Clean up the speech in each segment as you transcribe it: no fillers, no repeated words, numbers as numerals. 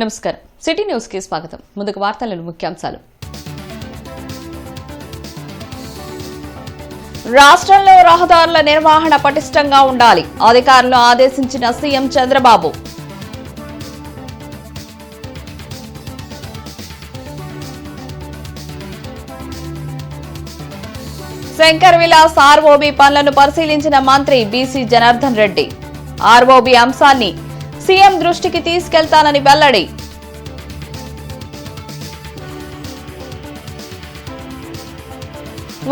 నమస్కారం. City news కి స్వాగతం. ముందుకు వార్తలను ముఖ్యాంశాలు. రాష్ట్రంలో రహదారుల నిర్వహణ పటిష్టంగా ఉండాలి. అధికారులను ఆదేశించిన సీఎం చంద్రబాబు. శంకర్ విలాస్ ఆర్ఓబీ పనులను పరిశీలించిన మంత్రి బీసీ జనార్దన్ రెడ్డి. ఆర్ఓబీ అంశాన్ని సీఎం దృష్టికి తీసుకెళ్తానని వెల్లడి.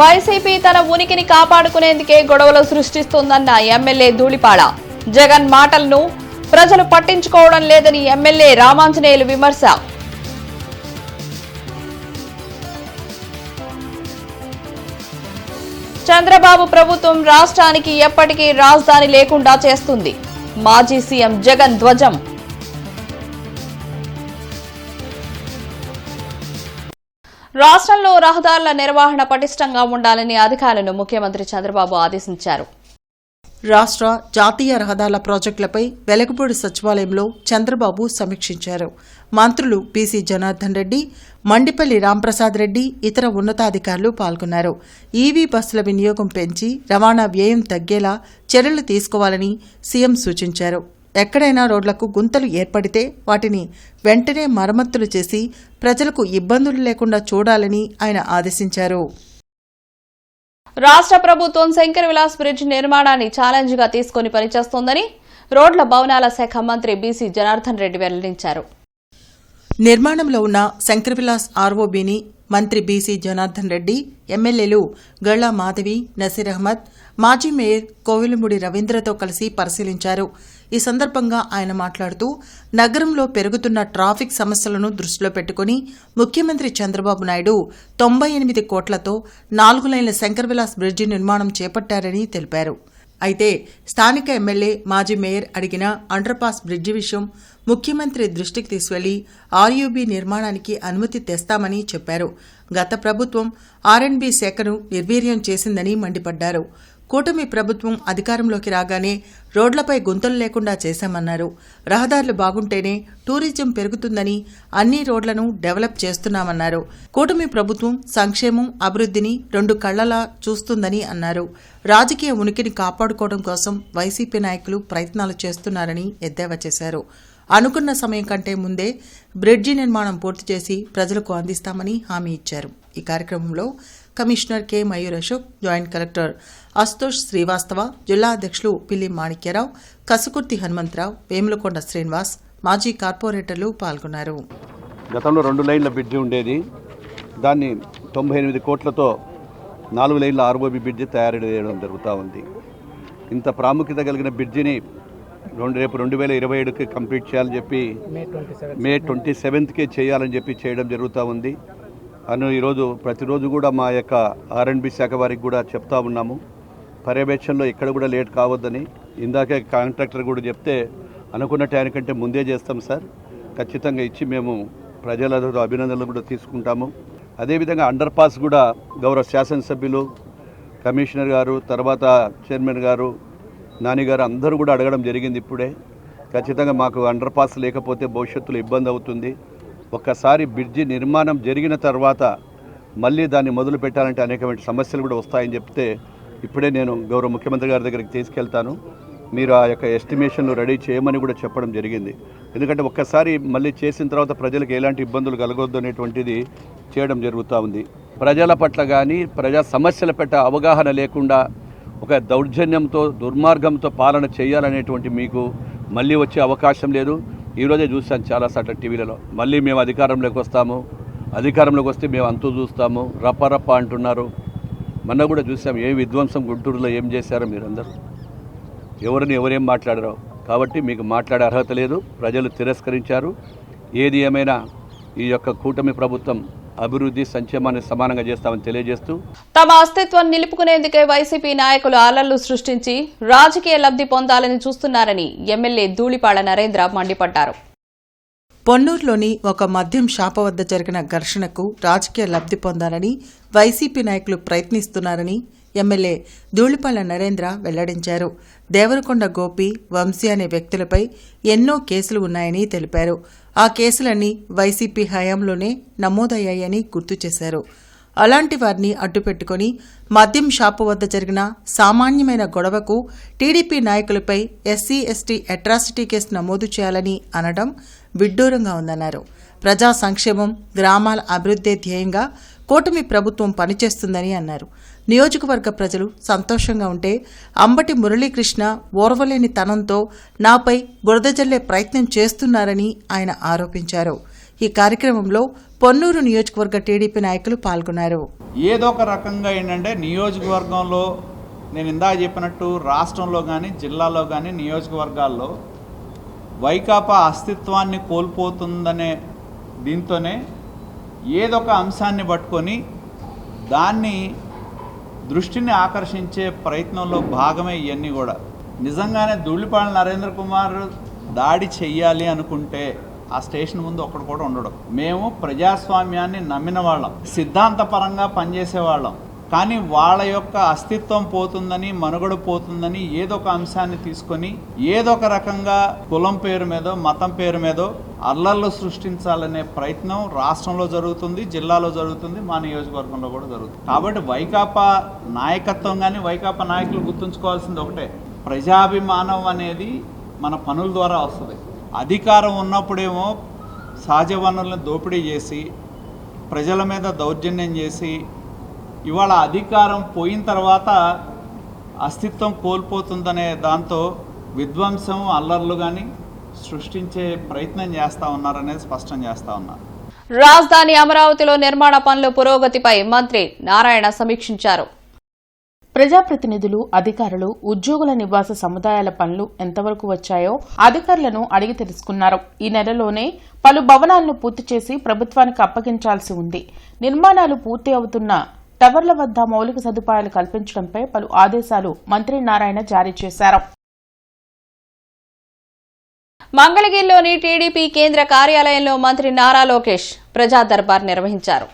వైసీపీ తన ఉనికిని కాపాడుకునేందుకే గొడవలు సృష్టిస్తోందన్న ఎమ్మెల్యే ధూళిపాడ. జగన్ మాటలను ప్రజలు పట్టించుకోవడం లేదని ఎమ్మెల్యే రామాంజనేయులు విమర్శ. చంద్రబాబు ప్రభుత్వం రాష్ట్రానికి ఎప్పటికీ రాజధాని లేకుండా చేస్తుంది. మాజీ సీఎం జగన్ ధ్వజం. రాష్ట్రంలో రహదారుల నిర్వహణ పటిష్టంగా ఉండాలని అధికారులను ముఖ్యమంత్రి చంద్రబాబు ఆదేశించారు. రాష్ట్ర జాతీయ రహదారుల ప్రాజెక్టులపై వెలగపూడి సచివాలయంలో చంద్రబాబు సమీక్షించారు. మంత్రులు బీసీ జనార్దన్ రెడ్డి, మండిపల్లి రాంప్రసాద్ రెడ్డి, ఇతర ఉన్నతాధికారులు పాల్గొన్నారు. ఈవీ బస్సుల వినియోగం పెంచి రవాణా వ్యయం తగ్గేలా చర్యలు తీసుకోవాలని సీఎం సూచించారు. ఎక్కడైనా రోడ్లకు గుంతలు ఏర్పడితే వాటిని వెంటనే మరమ్మతులు చేసి ప్రజలకు ఇబ్బందులు లేకుండా చూడాలని ఆయన ఆదేశించారు. రాష్ట్ర ప్రభుత్వం శంకర్ విలాస్ బ్రిడ్జ్ నిర్మాణాన్ని ఛాలెంజ్ గా తీసుకుని పనిచేస్తోందని రోడ్ల భవనాల శాఖ మంత్రి బీసీ జనార్దన్ రెడ్డి వెల్లడించారు. నిర్మాణంలో ఉన్న శంకర్ విలాస్ ఆర్ఓబీని మంత్రి బీసీ జనార్దన్ రెడ్డి, ఎమ్మెల్యేలు గళ్లా మాధవి, నసీర్ అహ్మద్, మాజీ మేయర్ కోవిలమూడి రవీంద్రతో కలిసి పరిశీలించారు. ఈ సందర్భంగా ఆయన మాట్లాడుతూ నగరంలో పెరుగుతున్న ట్రాఫిక్ సమస్యలను దృష్టిలో పెట్టుకుని ముఖ్యమంత్రి చంద్రబాబు నాయుడు 98 కోట్లతో 4 లైన్ల శంకర్ విలాస్ బ్రిడ్జి నిర్మాణం చేపట్టారని తెలిపారు. అయితే స్థానిక ఎమ్మెల్యే, మాజీ మేయర్ అడిగిన అండర్పాస్ బ్రిడ్జి విషయం ముఖ్యమంత్రి దృష్టికి తీసుకెళ్లి ఆర్యూబీ నిర్మాణానికి అనుమతి తెస్తామని చెప్పారు. గత ప్రభుత్వం ఆర్ఎండ్బీ శాఖను నిర్వీర్యం చేసిందని మండిపడ్డారు. కూటమి ప్రభుత్వం అధికారంలోకి రాగానే రోడ్లపై గుంతలు లేకుండా చేశామన్నారు. రహదారులు బాగుంటేనే టూరిజం పెరుగుతుందని అన్ని రోడ్లను డెవలప్ చేస్తున్నామన్నారు. కూటమి ప్రభుత్వం సంక్షేమం, అభివృద్ధిని 2 కళ్లలా చూస్తుందని అన్నారు. రాజకీయ ఉనికిని కాపాడుకోవడం కోసం వైసీపీ నాయకులు ప్రయత్నాలు చేస్తున్నారని ఎద్దేవా చేశారు. అనుకున్న సమయం కంటే ముందే బ్రిడ్జి నిర్మాణం పూర్తి చేసి ప్రజలకు అందిస్తామని హామీ ఇచ్చారు. ఈ కార్యక్రమంలో commissioner K Mayur Ashok, joint collector Ashutosh Srivastava, జిల్లా అధ్యక్షులు పిల్లి మాణిక్యరావు, కసుకుర్తి హనుమంతరావు, వేములకొండ శ్రీనివాస్, మాజీ కార్పొరేటర్లు పాల్గొన్నారు. గతంలో 2 లైన్ల బ్రిడ్జి ఉండేది. దాన్ని 98 కోట్లతో 4 లైన్ల ఆర్ఓబీ బ్రిడ్జి తయారు చేయడం జరుగుతూ ఉంది. ఇంత ప్రాముఖ్యత కలిగిన బ్రిడ్జిని రేపు 2027కి కంప్లీట్ చేయాలని చెప్పి మే 27కే చేయాలని చెప్పి చేయడం జరుగుతూ ఉంది. ఈరోజు ప్రతిరోజు కూడా మా యొక్క ఆర్ఎండ్బీ శాఖ వారికి కూడా చెప్తా ఉన్నాము. పర్యవేక్షణలో ఎక్కడ కూడా లేట్ కావద్దని. ఇందాకే కాంట్రాక్టర్ కూడా చెప్తే అనుకున్న టైంకంటే ముందే చేస్తాం సార్, ఖచ్చితంగా ఇచ్చి మేము ప్రజల అభినందనలు కూడా తీసుకుంటాము. అదేవిధంగా అండర్ పాస్ కూడా గౌరవ శాసనసభ్యులు, కమిషనర్ గారు, తర్వాత చైర్మన్ గారు, నానిగారు అందరూ కూడా అడగడం జరిగింది. ఇప్పుడే ఖచ్చితంగా మాకు అండర్ పాస్ లేకపోతే భవిష్యత్తులో ఇబ్బంది అవుతుంది. ఒక్కసారి బ్రిడ్జి నిర్మాణం జరిగిన తర్వాత మళ్ళీ దాన్ని మొదలు పెట్టాలంటే అనేకమైన సమస్యలు కూడా వస్తాయని చెప్తే ఇప్పుడే నేను గౌరవ ముఖ్యమంత్రి గారి దగ్గరికి తీసుకెళ్తాను. మీరు ఆ యొక్క ఎస్టిమేషన్లు రెడీ చేయమని కూడా చెప్పడం జరిగింది. ఎందుకంటే ఒక్కసారి మళ్ళీ చేసిన తర్వాత ప్రజలకు ఎలాంటి ఇబ్బందులు కలగొద్దు అనేటువంటిది చేయడం జరుగుతూ ఉంది. ప్రజల పట్ల కానీ ప్రజా సమస్యల పట్ల అవగాహన లేకుండా ఒక దౌర్జన్యంతో, దుర్మార్గంతో పాలన చేయాలనేటువంటి మీకు మళ్ళీ వచ్చే అవకాశం లేదు. ఈరోజే చూశాను చాలాసార్లు టీవీలలో, మళ్ళీ మేము అధికారంలోకి వస్తాము, అధికారంలోకి వస్తే మేము అంతూ చూస్తాము, రప్ప అంటున్నారు. మొన్న కూడా చూసాం ఏ విధ్వంసం గుంటూరులో ఏం చేశారో మీరందరూ, ఎవరేం మాట్లాడారో. కాబట్టి మీకు మాట్లాడే అర్హత లేదు, ప్రజలు తిరస్కరించారు. ఏది ఏమైనా ఈ యొక్క కూటమి ప్రభుత్వం అభివృద్ధి, సంక్షేమాన్ని సమానంగా చేస్తామని తెలియజేస్తూ తమ అస్తిత్వం నిలుపుకునేందుకే వైసీపీ నాయకులు అలర్లు సృష్టించి రాజకీయ లబ్ధి పొందాలని చూస్తున్నారని ఎమ్మెల్యే ధూళిపాడ నరేంద్ర మండిపడ్డారు. పొన్నూరులోని ఒక మద్యం షాపు వద్ద జరిగిన ఘర్షణకు రాజకీయ లబ్ధి పొందాలని వైసీపీ నాయకులు ప్రయత్నిస్తున్నారని ఎమ్మెల్యే ధూళిపాళ్ల నరేంద్ర వెల్లడించారు. దేవరకొండ గోపి, వంశీ అనే వ్యక్తులపై ఎన్నో కేసులు ఉన్నాయని తెలిపారు. ఆ కేసులన్నీ వైసీపీ హయాంలోనే నమోదయ్యాయని గుర్తు చేశారు. అలాంటి వారిని అడ్డుపెట్టుకుని మద్యం షాపు వద్ద జరిగిన సామాన్యమైన గొడవకు టీడీపీ నాయకులపై ఎస్సీ ఎస్టీ అట్రాసిటీ కేసు నమోదు చేయాలని అనడం విడ్డూరంగా ఉందన్నారు. ప్రజా సంక్షేమం, గ్రామాల అభివృద్ధి ధ్యేయంగా కూటమి ప్రభుత్వం పనిచేస్తుందని అన్నారు. నియోజకవర్గ ప్రజలు సంతోషంగా ఉంటే అంబటి మురళీకృష్ణ ఓర్వలేని తనంతో నాపై బురద జల్లే ప్రయత్నం చేస్తున్నారని ఆయన ఆరోపించారు. ఈ కార్యక్రమంలో పొన్నూరు నియోజకవర్గ టీడీపీ నాయకులు పాల్గొన్నారు. ఏదో ఒక రకంగా ఏంటంటే నియోజకవర్గంలో నేను ఇందాక చెప్పినట్టు రాష్ట్రంలో కానీ జిల్లాలో కానీ నియోజకవర్గాల్లో వైకాపా అస్తిత్వాన్ని కోల్పోతుందనే దీంతోనే ఏదో ఒక అంశాన్ని పట్టుకొని దాన్ని దృష్టిని ఆకర్షించే ప్రయత్నంలో భాగమే ఇవన్నీ కూడా. నిజంగానే ధూళిపాళ్ల నరేంద్ర కుమార్ దాడి చెయ్యాలి అనుకుంటే ఆ స్టేషన్ ముందు ఒక్కడు కూడా ఉండడం. మేము ప్రజాస్వామ్యాన్ని నమ్మిన వాళ్ళం, సిద్ధాంతపరంగా పనిచేసేవాళ్ళం. కానీ వాళ్ళ యొక్క అస్తిత్వం పోతుందని, మనుగడ పోతుందని ఏదో ఒక అంశాన్ని తీసుకొని ఏదో ఒక రకంగా కులం పేరు మీదో మతం పేరు మీదో అల్లర్లు సృష్టించాలనే ప్రయత్నం రాష్ట్రంలో జరుగుతుంది, జిల్లాలో జరుగుతుంది, మా నియోజకవర్గంలో కూడా జరుగుతుంది. కాబట్టి వైకాపా నాయకత్వం కానీ వైకాపా నాయకులు గుర్తుంచుకోవాల్సింది ఒకటే, ప్రజాభిమానం అనేది మన పనుల ద్వారా వస్తుంది. అధికారం ఉన్నప్పుడేమో సహజ వనరులను దోపిడీ చేసి ప్రజల మీద దౌర్జన్యం చేసి ఇవాళ అధికారం పోయిన తర్వాత అస్తిత్వం కోల్పోతుందనే దాంతో విధ్వంసం, అల్లర్లు కానీ సృష్టించే ప్రయత్నం చేస్తూ ఉన్నారనేది స్పష్టం చేస్తూ ఉన్నారు. రాజధాని అమరావతిలో నిర్మాణ పనుల పురోగతిపై మంత్రి నారాయణ సమీక్షించారు. ప్రజాప్రతినిధులు, అధికారులు, ఉద్యోగుల నివాస సముదాయాల పనులు ఎంతవరకు వచ్చాయో అధికారులను అడిగి తెలుసుకున్నారు. ఈ నెలలోనే పలు భవనాలను పూర్తి చేసి ప్రభుత్వానికి అప్పగించాల్సి ఉంది. నిర్మాణాలు పూర్తి అవుతున్న టవర్ల వద్ద మౌలిక సదుపాయాలు కల్పించడంపై పలు ఆదేశాలు మంత్రి నారాయణ జారీ చేశారు. మంగళగిరిలోని టీడీపీ కేంద్ర కార్యాలయంలో మంత్రి నారా లోకేష్ ప్రజా దర్బార్ నిర్వహించారు.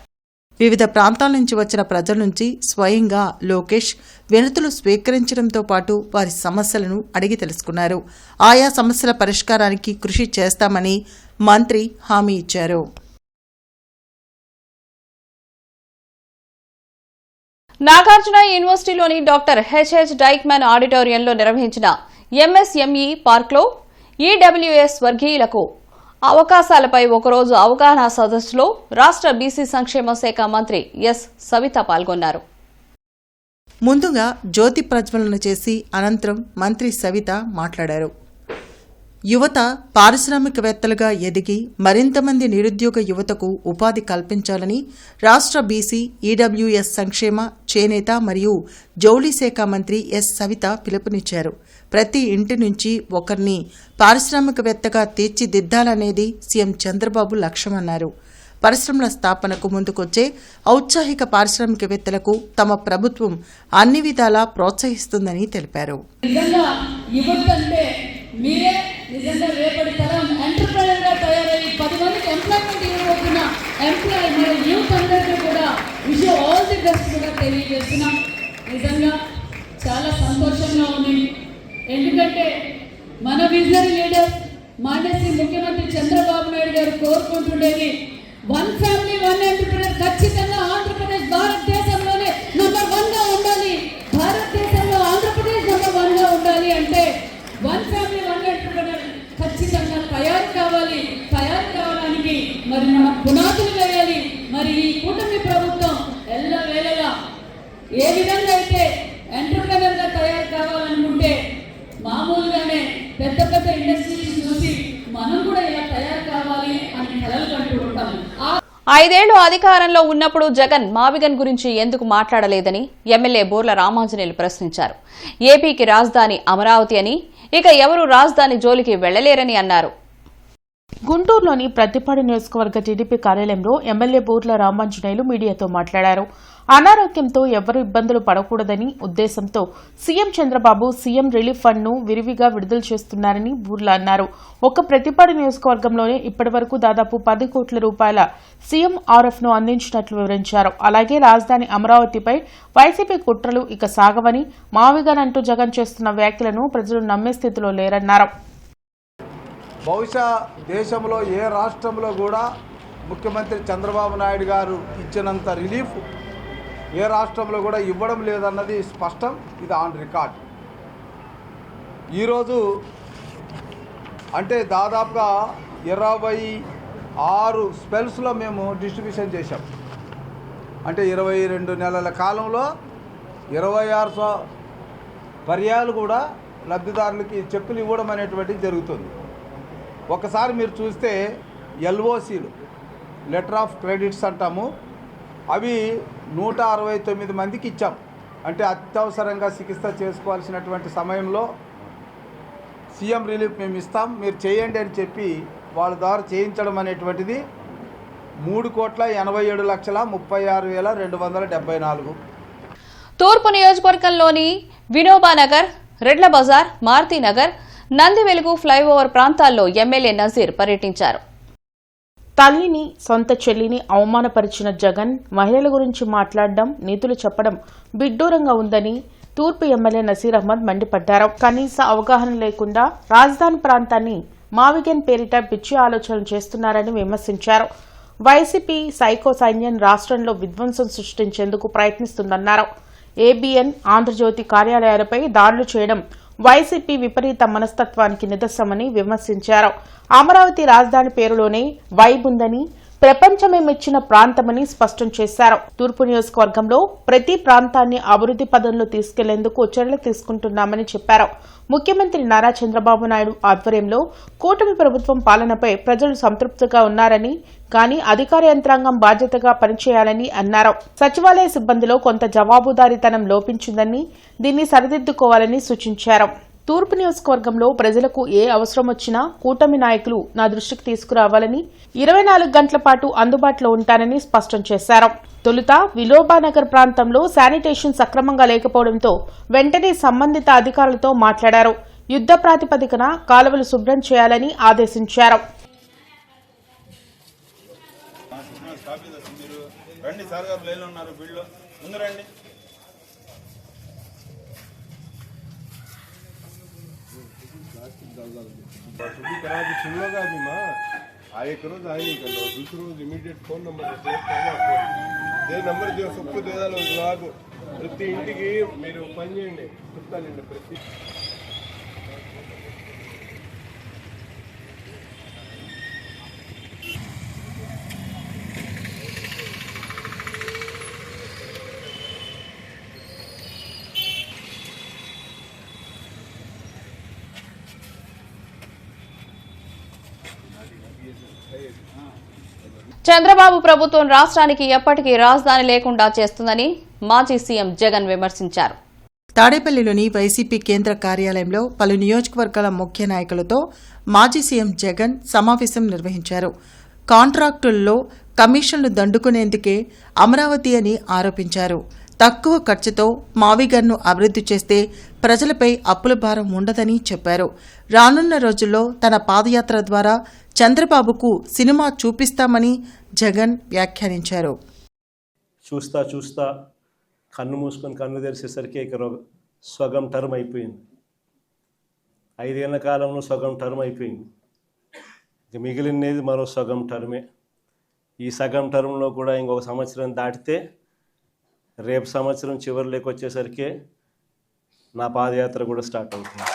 వివిధ ప్రాంతాల నుంచి వచ్చిన ప్రజల నుంచి స్వయంగా లోకేష్ వినతులు స్వీకరించడంతో పాటు వారి సమస్యలను అడిగి తెలుసుకున్నారు. ఆయా సమస్యల పరిష్కారానికి కృషి చేస్తామని మంత్రి హామీ ఇచ్చారు. నాగార్జున యూనివర్సిటీలోని డాక్టర్ హెచ్హెచ్ డైక్మ్యాన్ ఆడిటోరియంలో నిర్వహించిన ఎంఎస్ఎంఈ పార్క్లో ఈడబ్ల్యూఎస్ వర్గీయులకు అవకాశాలపై ఒకరోజు అవగాహన సదస్సులో రాష్ట్ర బీసీ సంక్షేమ శాఖ మంత్రి ఎస్ సవిత పాల్గొన్నారు. ముందుగా జ్యోతి ప్రజ్వలన చేసి అనంతరం మంత్రి సవిత మాట్లాడారు. యువత పారిశ్రామికవేత్తలుగా ఎదిగి మరింత మంది నిరుద్యోగ యువతకు ఉపాధి కల్పించాలని రాష్ట్ర బీసీ ఈడబ్ల్యూఎస్ సంక్షేమ, చేనేత మరియు జౌళి శాఖ మంత్రి ఎస్ సవిత పిలుపునిచ్చారు. ప్రతి ఇంటి నుంచి ఒకరిని పారిశ్రామికవేత్తగా తీర్చిదిద్దాలనేది సీఎం చంద్రబాబు లక్ష్యమన్నారు. పరిశ్రమల స్థాపనకు ముందుకొచ్చే ఔత్సాహిక పారిశ్రామికవేత్తలకు తమ ప్రభుత్వం అన్ని విధాలా ప్రోత్సహిస్తుందని తెలిపారు. మీరే నిజంగా రేపటి తరం ఎంటర్ప్రైనర్ గా తయారయ్యి 10 మందికి ఎంప్లాయ్మెంట్ ఇవ్వబోతున్న ఎంప్లాయ్ మన యూత్ అందరికీ కూడా విష్ ఆల్ ది బెస్ట్ కూడా తెలియజేస్తున్నాం. నిజంగా చాలా సంతోషంగా ఉంది. ఎందుకంటే మన విజనరీ లీడర్ మాన్యశ్రీ ముఖ్యమంత్రి చంద్రబాబు నాయుడు గారు కోరుకుంటుండేది వన్ ఫ్యామిలీ వన్ ఎంటర్ప్రైనర్. ఖచ్చితంగా ఆంధ్రప్రదేశ్ భారతదేశంలోనే నంబర్ 1 గా ఉండాలి. భారతదేశంలో ఆంధ్రప్రదేశ్ నంబర్ 1 గా ఉండాలి అంటే వన్ ఫ్యామిలీ వన్ ఎంటర్ప్రైనర్ ఖచ్చితంగా తయారు కావాలి. తయారు కావడానికి మరి మనం పునాదులు వేయాలి. మరి ఈ కూటమి ప్రభుత్వం ఎల్లవేళలా ఏ విధంగా అయితే ఎంటర్ప్రైనర్ గా తయారు కావాలనుకుంటే మామూలుగానే పెద్ద పెద్ద ఇండస్ట్రీస్ చూసి మనం కూడా ఇలా తయారు కావాలి అని కలలు కంటూ ఉంటాం. 5 ఏళ్లు అధికారంలో ఉన్నప్పుడు జగన్ మావిగన్ గురించి ఎందుకు మాట్లాడలేదని ఎమ్మెల్యే బోర్ల రామాంజనేయులు ప్రశ్నించారు. ఏపీకి రాజధాని అమరావతి అని, ఇక ఎవరూ రాజధాని జోలికి వెళ్లలేరని అన్నారు. గుంటూరులోని ప్రతిపాడు నియోజకవర్గ టీడీపీ కార్యాలయంలో ఎమ్మెల్యే బూర్ల రామాంజనేయులు మీడియాతో మాట్లాడారు. అనారోగ్యంతో ఎవరూ ఇబ్బందులు పడకూడదని ఉద్దేశంతో CM Chandrababu CM relief fund ను విరివిగా విడుదల చేస్తున్నారని బూర్ల అన్నారు. ఒక్క ప్రతిపాడు నియోజకవర్గంలోనే ఇప్పటివరకు దాదాపు 10 కోట్ల రూపాయల సీఎంఆర్ఎఫ్ ను అందించినట్లు వివరించారు. అలాగే రాజధాని అమరావతిపై వైసీపీ కుట్రలు ఇక సాగవని, మావిగానంటూ జగన్ చేస్తున్న వ్యాఖ్యలను ప్రజలు నమ్మే స్థితిలో లేరన్నారు. బహుశా దేశంలో ఏ రాష్ట్రంలో కూడా ముఖ్యమంత్రి చంద్రబాబు నాయుడు గారు ఇచ్చినంత రిలీఫ్ ఏ రాష్ట్రంలో కూడా ఇవ్వడం లేదన్నది స్పష్టం. ఇది ఆన్ రికార్డ్. ఈరోజు అంటే దాదాపుగా 26 స్పెల్స్లో మేము డిస్ట్రిబ్యూషన్ చేశాం. అంటే 22 నెలల కాలంలో 26 పర్యాలు కూడా లబ్ధిదారులకి చెక్కులు ఇవ్వడం అనేటువంటిది జరుగుతుంది. ఒకసారి మీరు చూస్తే ఎల్ఓసీలు, లెటర్ ఆఫ్ క్రెడిట్స్ అంటాము, అవి 169 మందికి ఇచ్చాం. అంటే అత్యవసరంగా చికిత్స చేసుకోవాల్సినటువంటి సమయంలో సీఎం రిలీఫ్ మేము ఇస్తాం, మీరు చేయండి అని చెప్పి వాళ్ళ ద్వారా చేయించడం అనేటువంటిది 3,87,36,274. తూర్పు నియోజకవర్గంలోని వినోబానగర్, రెడ్ల బజార్, మారుతీనగర్, నంది వెలుగు ఫ్లైఓవర్ ప్రాంతాల్లో ఎమ్మెల్యే నజీర్ పర్యటించారు. తల్లిని, సొంత చెల్లిని అవమానపరిచిన జగన్ మహిళల గురించి మాట్లాడడం, నీతులు చెప్పడం బిడ్డూరంగా ఉందని తూర్పు ఎమ్మెల్యే నసీర్ అహ్మద్ మండిపడ్డారు. కనీస అవగాహన లేకుండా రాజధాని ప్రాంతాన్ని మావిగన్ పేరిట పిచ్చి ఆలోచనలు చేస్తున్నారని విమర్శించారు. వైసీపీ సైకో సైన్యం రాష్ట్రంలో విధ్వంసం సృష్టించేందుకు ప్రయత్నిస్తుందన్నారు. ఏబీఎన్, ఆంధ్రజ్యోతి కార్యాలయాలపై దాడులు చేయడం వైసీపీ విపరీత మనస్తత్వానికి నిదర్శనమని విమర్శించారు. అమరావతి రాజధాని పేరులోనే వైబ్ ఉందని, ప్రపంచమే మెచ్చిన ప్రాంతమని స్పష్టం చేశారు. తూర్పు నియోజకవర్గంలో ప్రతి ప్రాంతాన్ని అభివృద్ది పదంలో తీసుకెళ్లేందుకు చర్యలు తీసుకుంటున్నామని చెప్పారు. ముఖ్యమంత్రి నారా చంద్రబాబు నాయుడు ఆధ్వర్యంలో కూటమి ప్రభుత్వం పాలనపై ప్రజలు సంతృప్తిగా ఉన్నారని, కానీ అధికార యంత్రాంగం బాధ్యతగా పనిచేయాలని అన్నారు. సచివాలయ సిబ్బందిలో కొంత జవాబుదారీతనం లోపించిందని, దీన్ని సరిదిద్దుకోవాలని సూచించారు. తూర్పు నియోజకవర్గంలో ప్రజలకు ఏ అవసరం వచ్చినా కూటమి నాయకులు నా దృష్టికి తీసుకురావాలని, 24 గంటల పాటు అందుబాటులో ఉంటానని స్పష్టం చేశారు. తొలుత విలోబానగర్ ప్రాంతంలో శానిటేషన్ సక్రమంగా లేకపోవడంతో వెంటనే సంబంధిత అధికారులతో మాట్లాడారు. యుద్ధ ప్రాతిపదికన కాలువలు శుభ్రం చేయాలని ఆదేశించారు. सुनोगा भी माँ आए करो तो आए नहीं कर लो दूसरे रोज इमीडिएट फोन नंबर दे नंबर जो सबको दे डालो నాకు ప్రతి ఇంటికి మీరు పని చేయండి చెప్తానండి. ప్రతి చంద్రబాబు ప్రభుత్వం రాష్ట్రానికి ఎప్పటికీ రాజధాని లేకుండా చేస్తుందని మాజీ సీఎం జగన్ విమర్శించారు. తాడేపల్లిలోని వైసీపీ కేంద్ర కార్యాలయంలో పలు నియోజకవర్గాల ముఖ్య నాయకులతో మాజీ సీఎం జగన్ సమావేశం నిర్వహించారు. కాంట్రాక్టుల్లో కమిషన్లు దండుకునేందుకే అమరావతి అని ఆరోపించారు. తక్కువ ఖర్చుతో మావిగన్ను అభివృద్ధి చేస్తే ప్రజలపై అప్పుల భారం ఉండదని చెప్పారు. రానున్న రోజుల్లో తన పాదయాత్ర ద్వారా చంద్రబాబుకు సినిమా చూపిస్తామని జగన్ వ్యాఖ్యానించారు. చూస్తా చూస్తా కన్ను మూసుకొని కన్ను తెరిచేసరికి ఇక సగం టర్మ్ అయిపోయింది. 5 ఏళ్ల కాలంలో సగం టర్మ్ అయిపోయింది. ఇక మిగిలినది మరో సగం టర్మే. ఈ సగం టర్మ్లో కూడా ఇంకొక సంవత్సరం దాటితే రేపు సంవత్సరం చివరిలోకి వచ్చేసరికి నా పాదయాత్ర కూడా స్టార్ట్ అవుతుంది.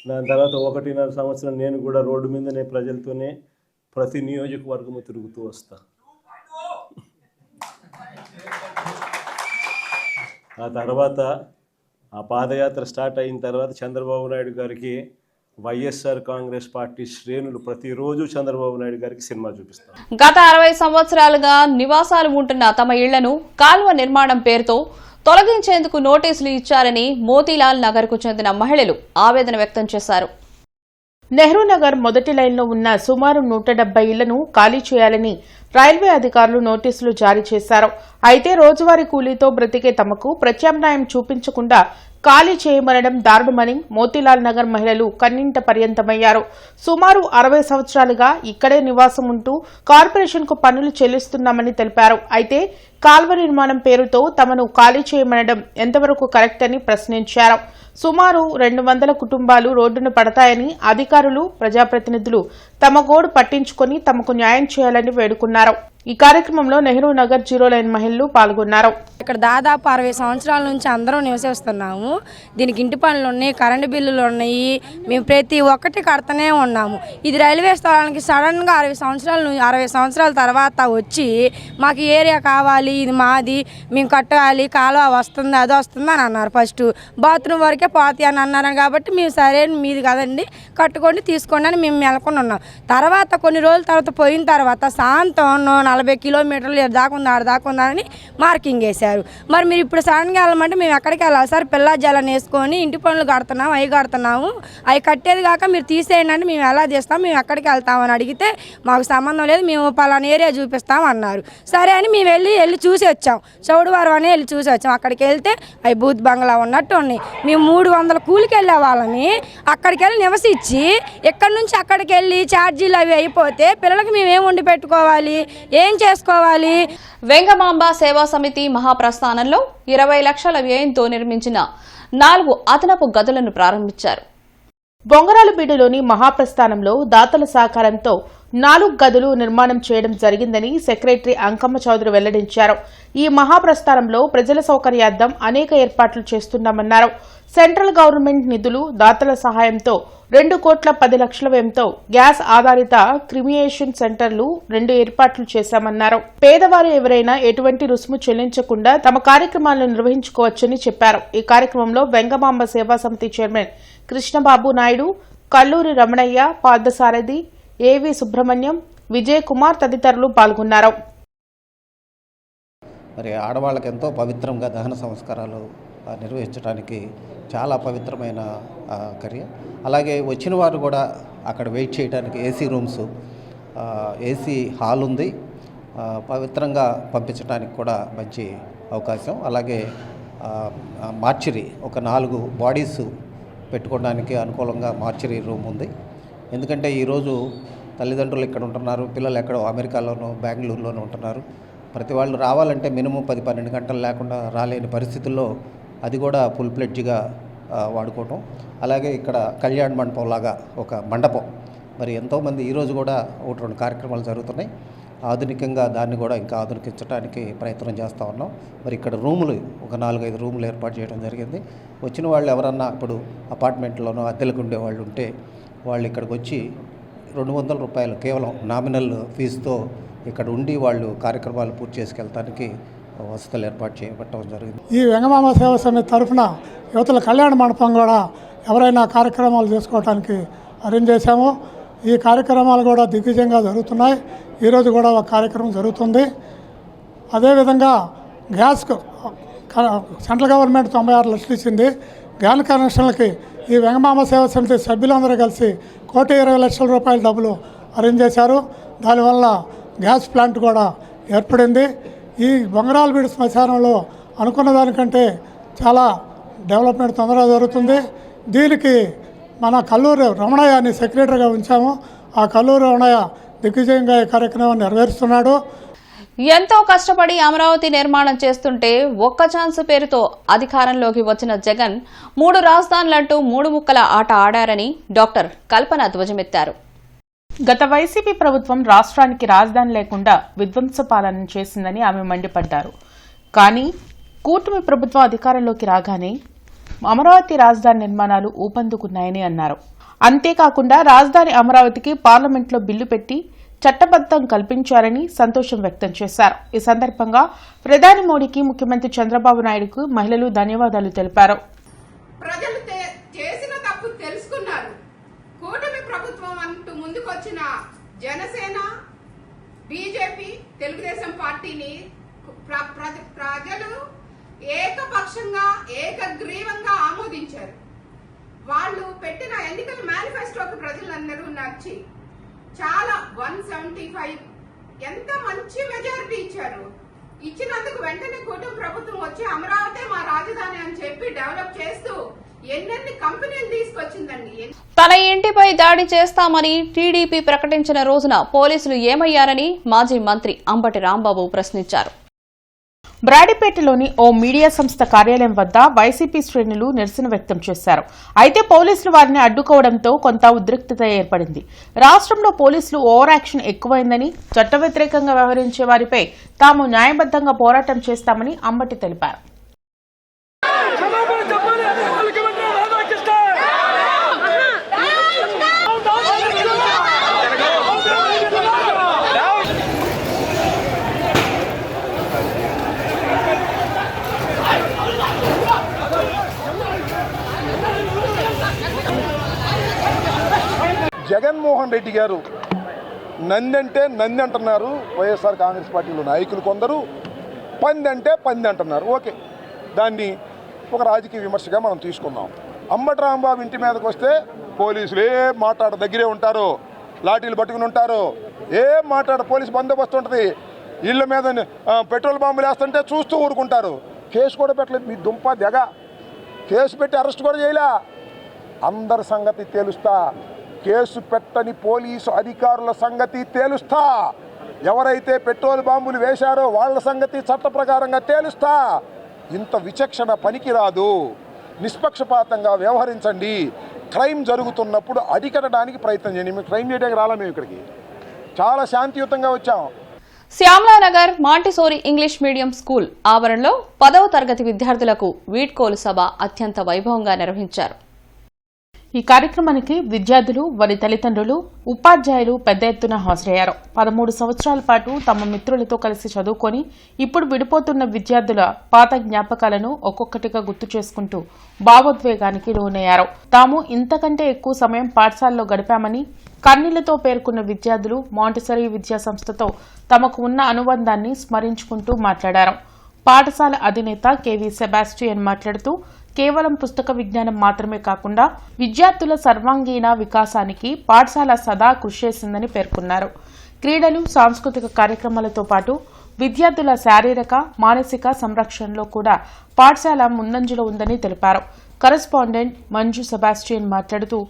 దాని తర్వాత 1.5 సంవత్సరం నేను కూడా రోడ్డు మీదనే ప్రజలతోనే ప్రతి నియోజకవర్గము తిరుగుతూ వస్తా. ఆ తర్వాత ఆ పాదయాత్ర స్టార్ట్ అయిన తర్వాత చంద్రబాబు నాయుడు గారికి వైఎస్ఆర్ కాంగ్రెస్ పార్టీ శ్రేణులు ప్రతిరోజు చంద్రబాబు నాయుడు గారికి సినిమా చూపిస్తారు. గత 60 సంవత్సరాలుగా నివాసాలు ఉంటున్న తమ ఇళ్లను కాలువ నిర్మాణం పేరుతో తొలగించేందుకు నోటీసులు ఇచ్చారని మోతీలాల్ నగర్ కు చెందిన మహిళలు ఆవేదన వ్యక్తం చేశారు. నెహ్రూ నగర్ మొదటి లైన్లో ఉన్న సుమారు 170 ఇళ్లను ఖాళీ చేయాలని రైల్వే అధికారులు నోటీసులు జారీ చేశారు. అయితే రోజువారీ కూలీతో బ్రతికే తమకు ప్రత్యామ్నాయం చూపించకుండా ఖాళీ చేయమనడం దారుణమని మోతీలాల్ నగర్ మహిళలు కన్నింట పర్యంతమయ్యారు. సుమారు 60 సంవత్సరాలుగా ఇక్కడే నివాసం ఉంటూ కార్పొరేషన్కు పన్నులు చెల్లిస్తున్నామని తెలిపారు. అయితే కాల్వ నిర్మాణం పేరుతో తమను ఖాళీ చేయమనడం ఎంతవరకు కరెక్ట్ అని ప్రశ్నించారు. సుమారు 200 కుటుంబాలు రోడ్డున పడతాయని అధికారులు, ప్రజాప్రతినిధులు తమ గోడు పట్టించుకుని తమకు న్యాయం చేయాలని వేడుకున్నారు. ఈ కార్యక్రమంలో నెహ్రూ నగర్ 0 లైన్ మహిళలు పాల్గొన్నారు. ఇక్కడ దాదాపు 60 సంవత్సరాల నుంచి అందరం నివసిస్తున్నాము. దీనికి ఇంటి పనులు ఉన్నాయి, కరెంటు బిల్లులు ఉన్నాయి, మేము ప్రతి ఒక్కటి కడుతూనే ఉన్నాము. ఇది రైల్వే స్థలానికి సడన్గా 60 సంవత్సరాల తర్వాత వచ్చి మాకు ఏరియా కావాలి, ఇది మాది, మేము కట్టాలి, కాలువ వస్తుంది, అది వస్తుంది అని అన్నారు. ఫస్ట్ బాత్రూమ్ వరకే పోతాయి అని అన్నారు కాబట్టి మేము సరే మీది కదండి కట్టుకోండి తీసుకోండి అని మేము నెలకొని ఉన్నాం. తర్వాత కొన్ని రోజుల తర్వాత పోయిన తర్వాత సాయంత్రం 40 కిలోమీటర్లు ఆడదాకుందా అని మార్కింగ్ వేశారు. మరి మీరు ఇప్పుడు సడన్గా వెళ్ళమంటే మేము ఎక్కడికి వెళ్ళాలి సార్? పిల్ల జలం వేసుకొని ఇంటి పనులు కడుతున్నాము, అవి కడుతున్నాము, అవి కట్టేది కాక మీరు తీసేయండి అంటే మేము ఎలా తీస్తాం, మేము ఎక్కడికి వెళ్తామని అడిగితే మాకు సంబంధం లేదు, మేము పలానా ఏరియా చూపిస్తాం అన్నారు. సరే అని మేము వెళ్ళి చూసి వచ్చాం. చౌడవరం అని వెళ్ళి చూసి వచ్చాం. అక్కడికి వెళ్తే అవి బూత్ బంగ్లా ఉన్నట్టు ఉన్నాయి. మేము 300 కూలికి వెళ్ళే వాళ్ళని అక్కడికి వెళ్ళి నివసించి ఇక్కడి నుంచి అక్కడికి వెళ్ళి ఛార్జీలు అవి అయిపోతే పిల్లలకి మేము ఏం వండి పెట్టుకోవాలి, ఏం చేసుకోవాలి? వెంగమాంబ సేవా సమితి మహాప్రస్థానంలో 20 లక్షల వ్యయంతో నిర్మించిన 4 అదనపు గదులను ప్రారంభించారు. బొంగరాలబీడులోని మహాప్రస్థానంలో దాతల సహకారంతో 4 గదులు నిర్మాణం చేయడం జరిగిందని సెక్రటరీ అంకమ్మ చౌదరి వెల్లడించారు. ఈ మహాప్రస్థానంలో ప్రజల సౌకర్యార్థం అనేక ఏర్పాట్లు చేస్తున్నామన్నారు. సెంట్రల్ గవర్నమెంట్ నిధులు, దాతల సహాయంతో 2,10,00,000 వ్యయంతో గ్యాస్ ఆధారిత క్రిమియేషన్ సెంటర్లు 2 ఏర్పాట్లు చేశామన్నారు. పేదవారు ఎవరైనా ఎటువంటి రుసుము చెల్లించకుండా తమ కార్యక్రమాలను నిర్వహించుకోవచ్చని చెప్పారు. ఈ కార్యక్రమంలో వెంగమాంబ సేవా సమితి చైర్మన్ కృష్ణబాబు నాయుడు, కల్లూరి రమణయ్య, పార్థసారథి, ఏవి సుబ్రహ్మణ్యం, విజయ్ కుమార్ తదితరులు పాల్గొన్నారు. మరి ఆడవాళ్ళకి ఎంతో పవిత్రంగా దహన సంస్కారాలు నిర్వహించడానికి చాలా పవిత్రమైన చర్య. అలాగే వచ్చిన వారు కూడా అక్కడ వెయిట్ చేయడానికి ఏసీ రూమ్స్, ఏసీ హాల్ ఉంది. పవిత్రంగా పంపించడానికి కూడా మంచి అవకాశం. అలాగే మార్చరీ ఒక 4 బాడీస్ పెట్టుకోవడానికి అనుకూలంగా మార్చరీ రూమ్ ఉంది. ఎందుకంటే ఈరోజు తల్లిదండ్రులు ఇక్కడ ఉంటున్నారు, పిల్లలు ఎక్కడో అమెరికాలోనూ బెంగళూరులోనూ ఉంటున్నారు. ప్రతి వాళ్ళు రావాలంటే మినిమం 10-12 గంటలు లేకుండా రాలేని పరిస్థితుల్లో అది కూడా ఫుల్ ప్లెడ్జ్గా వాడుకోవటం. అలాగే ఇక్కడ కళ్యాణ మండపం లాగా ఒక మండపం, మరి ఎంతోమంది ఈరోజు కూడా 1-2 కార్యక్రమాలు జరుగుతున్నాయి. ఆధునికంగా దాన్ని కూడా ఇంకా ఆధునికించడానికి ప్రయత్నం చేస్తూ ఉన్నాం. మరి ఇక్కడ రూములు ఒక 4-5 రూములు ఏర్పాటు చేయడం జరిగింది. వచ్చిన వాళ్ళు ఎవరన్నా ఇప్పుడు అపార్ట్మెంట్లోనో అద్దెలకు ఉండే వాళ్ళు ఉంటే వాళ్ళు ఇక్కడికి వచ్చి 200 రూపాయలు కేవలం నామినల్ ఫీజుతో ఇక్కడ ఉండి వాళ్ళు కార్యక్రమాలు పూర్తి చేసుకెళ్ళడానికి వసతులు ఏర్పాటు చేయబట్టడం జరిగింది. ఈ వెంగమాంబ సేవా సమితి తరఫున యువతల కళ్యాణ మండపం కూడా ఎవరైనా కార్యక్రమాలు చేసుకోవడానికి అరేంజ్ చేశాము. ఈ కార్యక్రమాలు కూడా దిగ్విజయంగా జరుగుతున్నాయి. ఈరోజు కూడా ఒక కార్యక్రమం జరుగుతుంది. అదేవిధంగా గ్యాస్కు సెంట్రల్ గవర్నమెంట్ 96 లక్షలు ఇచ్చింది. గ్యాస్ కనెక్షన్లకి ఈ వెంగమాంబ సేవా సమితి సభ్యులందరూ కలిసి 1,20,00,000 రూపాయల డబ్బులు అరేంజ్ చేశారు. దానివల్ల గ్యాస్ ప్లాంట్ కూడా ఏర్పడింది. ఈ బొంగరాలబీడు శ్మశానంలో అనుకున్న దానికంటే చాలా డెవలప్మెంట్ తొందరగా జరుగుతుంది. దీనికి మన కల్లూరి రమణయ్యని సెక్రటరీగా ఉంచాము. ఆ కల్లూరి రమణయ్య దిగ్విజయంగా ఈ కార్యక్రమాన్ని నెరవేరుస్తున్నాడు. ఎంతో కష్టపడి అమరావతి నిర్మాణం చేస్తుంటే ఒక్క ఛాన్స్ పేరుతో అధికారంలోకి వచ్చిన జగన్ 3 రాజధానులంటూ 3 ముక్కల ఆట ఆడారని డాక్టర్ కల్పన ధ్వజమెత్తారు. గత వైసీపీ ప్రభుత్వం రాష్ట్రానికి రాజధాని లేకుండా విధ్వంస పాలన చేసిందని ఆమె మండిపడ్డారు. కానీ కూటమి ప్రభుత్వం అధికారంలోకి రాగానే అమరావతి రాజధాని నిర్మాణాలు ఊపందుకున్నాయని అన్నారు. అంతేకాకుండా రాజధాని అమరావతికి పార్లమెంట్లో బిల్లు పెట్టి చట్టబద్దం కల్పించారని సంతోషం వ్యక్తం చేశారు. ఈ సందర్భంగా ప్రధాని మోడీకి ముఖ్యమంత్రి చంద్రబాబు నాయుడుకు మహిళలు ధన్యవాదాలు తెలిపారు. ప్రజలు చేసిన తప్పు తెలుసుకున్నారు. కూటమి ప్రభుత్వం అంటూ ముందుకొచ్చిన జనసేన, బీజేపీ, తెలుగుదేశం పార్టీని ప్రజలు ఏకపక్షంగా ఏకగ్రీవంగా ఆమోదించారు. వాళ్ళు పెట్టిన ఎన్నికల మేనిఫెస్టోకి ప్రజలందరూ నచ్చి చాలా 175 ఎంత మంచి మెజారిటీ ఇచ్చారు. ఇచ్చినందుకు వెంటనే కూటమి ప్రభుత్వం వచ్చి అమరావతి మా రాజధాని అని చెప్పి డెవలప్ చేస్తూ ఎన్నెన్ని కంపెనీలు తీసుకొచ్చిందండి. తన ఇంటిపై దాడి చేస్తామని టీడీపీ ప్రకటించిన రోజున పోలీసులు ఏమయ్యారని మాజీ మంత్రి అంబటి రాంబాబు ప్రశ్నించారు. బ్రాడీపేటలోని ఓ మీడియా సంస్థ కార్యాలయం వద్ద వైసీపీ శ్రేణులు నిరసన వ్యక్తం చేశారు. అయితే పోలీసులు వారిని అడ్డుకోవడంతో కొంత ఉద్రిక్తత ఏర్పడింది. రాష్ట్రంలో పోలీసులు ఓవర్ యాక్షన్ ఎక్కువైందని, చట్ట వ్యతిరేకంగా వ్యవహరించే వారిపై తాము న్యాయబద్దంగా పోరాటం చేస్తామని అంబటి తెలిపారు. జగన్మోహన్ రెడ్డి గారు నంది అంటే నంది అంటున్నారు వైఎస్ఆర్ కాంగ్రెస్ పార్టీలో నాయకులు కొందరు, పంది అంటే పంది అంటున్నారు. ఓకే, దాన్ని ఒక రాజకీయ విమర్శగా మనం తీసుకుందాం. అంబటి రాంబాబు ఇంటి మీదకి వస్తే పోలీసులు ఏం మాట్లాడ దగ్గరే ఉంటారు, లాఠీలు పట్టుకుని ఉంటారు, ఏం మాట్లాడ పోలీసు బందోబస్తు ఉంటుంది. ఇళ్ళ మీద పెట్రోల్ బాంబులు వేస్తుంటే చూస్తూ ఊరుకుంటారు. కేసు కూడా పెట్టలేదు. మీ దుంప దెగ కేసు పెట్టి అరెస్ట్ కూడా చేయలే. అందరి సంగతి తేలుస్తా, కేసు పెట్టని పోలీసు అధికారుల సంగతి తేలుస్తా, ఎవరైతే పెట్రోల్ బాంబులు వేశారో వాళ్ళ సంగతి చట్ట ప్రకారంగా తేలుస్తా. ఇంత విచక్షణ పనికిరాదు. నిష్పక్షపాతంగా వ్యవహరించండి. క్రైమ్ జరుగుతున్నప్పుడు అడికట్టడానికి ప్రయత్నం చేయండి. మేము క్రైమ్ చేయడానికి రాలా, మేము ఇక్కడికి చాలా శాంతియుతంగా వచ్చాం. Shyamala Nagar Montessori English medium school ఆవరణలో 10వ తరగతి విద్యార్థులకు వీడ్కోలు సభ అత్యంత వైభవంగా నిర్వహించారు. ఈ కార్యక్రమానికి విద్యార్థులు, వారి తల్లిదండ్రులు, ఉపాధ్యాయులు పెద్ద ఎత్తున హాజరయ్యారు. 13 సంవత్సరాల పాటు తమ మిత్రులతో కలిసి చదువుకొని ఇప్పుడు విడిపోతున్న విద్యార్థుల పాత జ్ఞాపకాలను ఒక్కొక్కటిగా గుర్తు చేసుకుంటూ భావోద్వేగానికి లోనయ్యారు. తాము ఇంతకంటే ఎక్కువ సమయం పాఠశాలలో గడిపామని కన్నీళ్లతో పేర్కొన్న విద్యార్థులు మాంటిసరీ విద్యా సంస్థతో తమకు ఉన్న అనుబంధాన్ని స్మరించుకుంటూ మాట్లాడారు. పాఠశాల అధినేత కెవి సెబాస్టియన్ మాట్లాడుతూ కేవలం పుస్తక విజ్ఞానం మాత్రమే కాకుండా విద్యార్థుల సర్వాంగీణ వికాసానికి పాఠశాల సదా కృషి చేసిందని పేర్కొన్నారు. క్రీడలు, సాంస్కృతిక కార్యక్రమాలతో పాటు విద్యార్థుల శారీరక, మానసిక సంరక్షణలో కూడా పాఠశాల ముందంజలో ఉందని తెలిపారు. కరెస్పాండెంట్ మంజు సెబాస్టియన్ మాట్లాడుతూ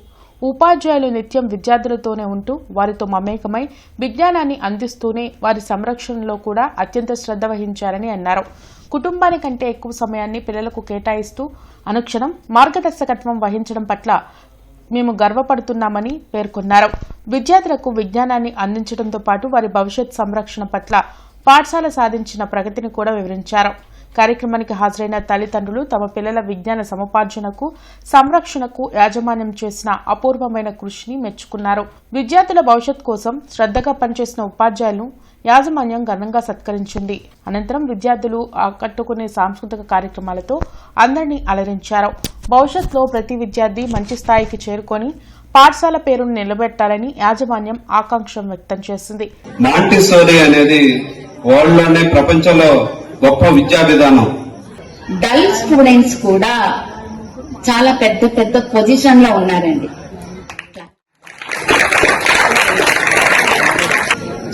ఉపాధ్యాయులు నిత్యం విద్యార్థులతోనే ఉంటూ వారితో మమేకమై విజ్ఞానాన్ని అందిస్తూనే వారి సంరక్షణలో కూడా అత్యంత శ్రద్ధ వహించారని అన్నారు. కుటుంబానికంటే ఎక్కువ సమయాన్ని పిల్లలకు కేటాయిస్తూ అనుక్షణం మార్గదర్శకత్వం వహించడం పట్ల మేము గర్వపడుతున్నామని పేర్కొన్నారు. విద్యార్థులకు విజ్ఞానాన్ని అందించడంతో పాటు వారి భవిష్యత్ సంరక్షణ పట్ల పాఠశాల సాధించిన ప్రగతిని కూడా వివరించారు. కార్యక్రమానికి హాజరైన తల్లిదండ్రులు తమ పిల్లల విజ్ఞాన సముపార్జనకు, సంరక్షణకు యాజమాన్యం చేసిన అపూర్వమైన కృషిని మెచ్చుకున్నారు. విద్యార్థుల భవిష్యత్ కోసం శ్రద్ధగా పనిచేసిన ఉపాధ్యాయులను యాజమాన్యం ఘనంగా సత్కరించింది. అనంతరం విద్యార్థులు ఆకట్టుకునే సాంస్కృతిక కార్యక్రమాలతో అందరినీ అలరించారు. భవిష్యత్తులో ప్రతి విద్యార్థి మంచి స్థాయికి చేరుకొని పాఠశాల పేరును నిలబెట్టాలని యాజమాన్యం ఆకాంక్ష వ్యక్తం చేసింది. మాంటిసోరీ అనేది వరల్డ్లోనే ప్రపంచంలో గొప్ప విద్యా విధానం. డల్ స్టూడెంట్స్ కూడా చాలా పెద్ద పెద్ద పొజిషన్ లో ఉన్నారండి.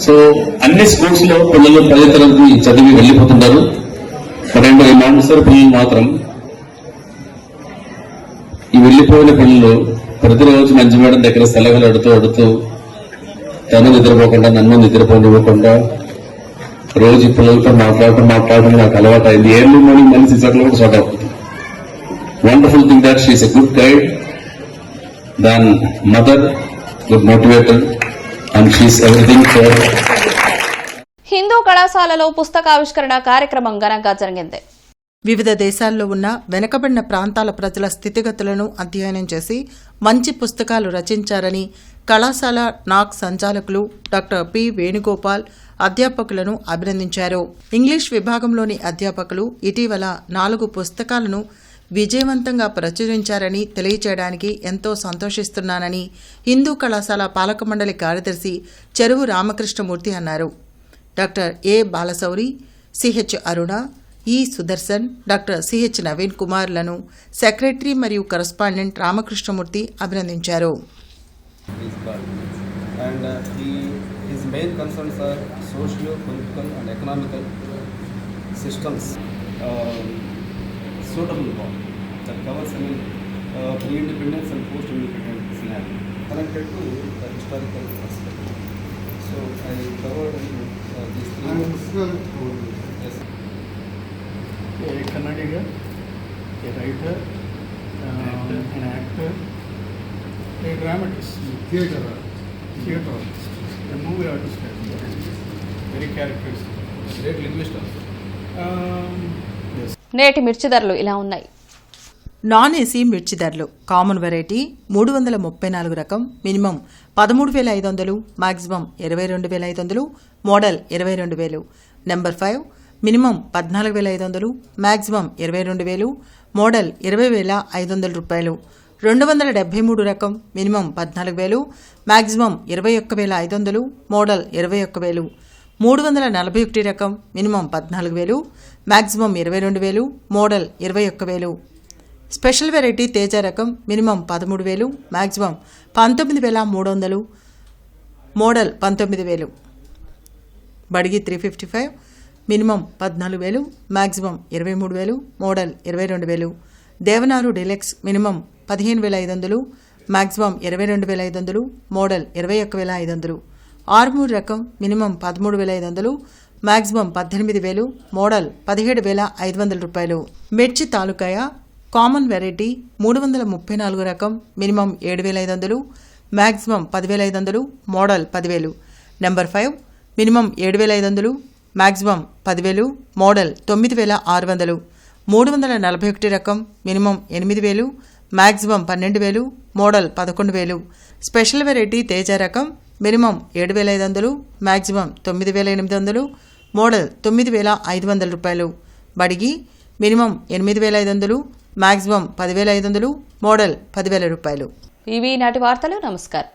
సో అన్ని స్కూల్స్ లో పిల్లలు 10వ తరగతి చదివి వెళ్లిపోతున్నారు. రెండు మాంటిసోరీ పిల్లలు మాత్రం ఈ వెళ్లిపోయిన పిల్లలు ప్రతిరోజు మంచి మేడం దగ్గర సెలవులు అడుతూ తను నిద్రపోకుండా నన్ను నిద్రపోనివ్వకుండా రోజు పిల్లలతో మాట్లాడటం నాకు అలవాటు అయింది. ఎర్లీ మార్నింగ్ మళ్ళీ 6 o'clock స్టార్ట్ అవుతుంది. Wonderful thing that she is a good guide than mother, good motivator and she is everything for. Hindu కళాశాలలో పుస్తకావిష్కరణ కార్యక్రమం ఘనంగా జరిగింది. వివిధ దేశాల్లో ఉన్న వెనుకబడిన ప్రాంతాల ప్రజల స్థితిగతులను అధ్యయనం చేసి మంచి పుస్తకాలు రచించారని కళాశాల నాక్ సంచాలకులు డాక్టర్ పి వేణుగోపాల్ అధ్యాపకులను అభినందించారు. ఇంగ్లీష్ విభాగంలోని అధ్యాపకులు ఇటీవల 4 పుస్తకాలను విజయవంతంగా ప్రచురించారని తెలియచేయడానికి ఎంతో సంతోషిస్తున్నానని హిందూ కళాశాల పాలక మండలి కార్యదర్శి చెరువు రామకృష్ణమూర్తి అన్నారు. Doctor A Balashowry, CH Aruna, E Sudarshan, doctor CH Naveen కుమార్లను సెక్రటరీ మరియు కరస్పాండెంట్ రామకృష్ణమూర్తి అభినందించారు. And his main concerns are socio-political and economical systems suitable for that covers pre-independence and post-independence scenario connected to the historical perspective. So I covered these three. Yes. A Kannadiga, a writer, an actor, a dramatist, theatre artist, a movie artist, very characteristic. Great linguist also. Yes. నేటి మిర్చి ధరలు ఇలా ఉన్నాయి. Non AC మిర్చి ధరలు common variety 334 రకం minimum 13,500, maximum 22,500, model 22,000. Number 5 minimum 14,500, maximum 22,000, model 20,500 రూపాయలు. 273 రకం మినిమం 14,000, మాక్సిమం 21,500, మోడల్ 21,000. 341 రకం minimum 14,000, maximum 22,000, model 21,000. Special variety Teja రకం minimum 13,000, maximum 19,300, model 19,000. Byadgi 355 minimum 14,000, maximum 23,000, model 22,000. Devanur deluxe minimum 15,500, maximum 22,500, model 21,500. Armoor రకం మినిమం 13,500, మాక్సిమం 18,000, మోడల్ 17,500 రూపాయలు. మిర్చి తాలూకాయ కామన్ వెరైటీ 334 రకం minimum 7,500, maximum 10,500, model 10,000. Number 5 minimum 7,500, maximum 10,000, model 9,600. 341 రకం minimum 8,000, maximum 12,000, model 11,000. Special variety Teja రకం minimum 7,500, maximum 9,800, model 9,500 రూపాయలు. బడిగి minimum 8,500, maximum 10,500, model 10,000 రూపాయలు. ఇవి నాటి వార్తలు. నమస్కారం.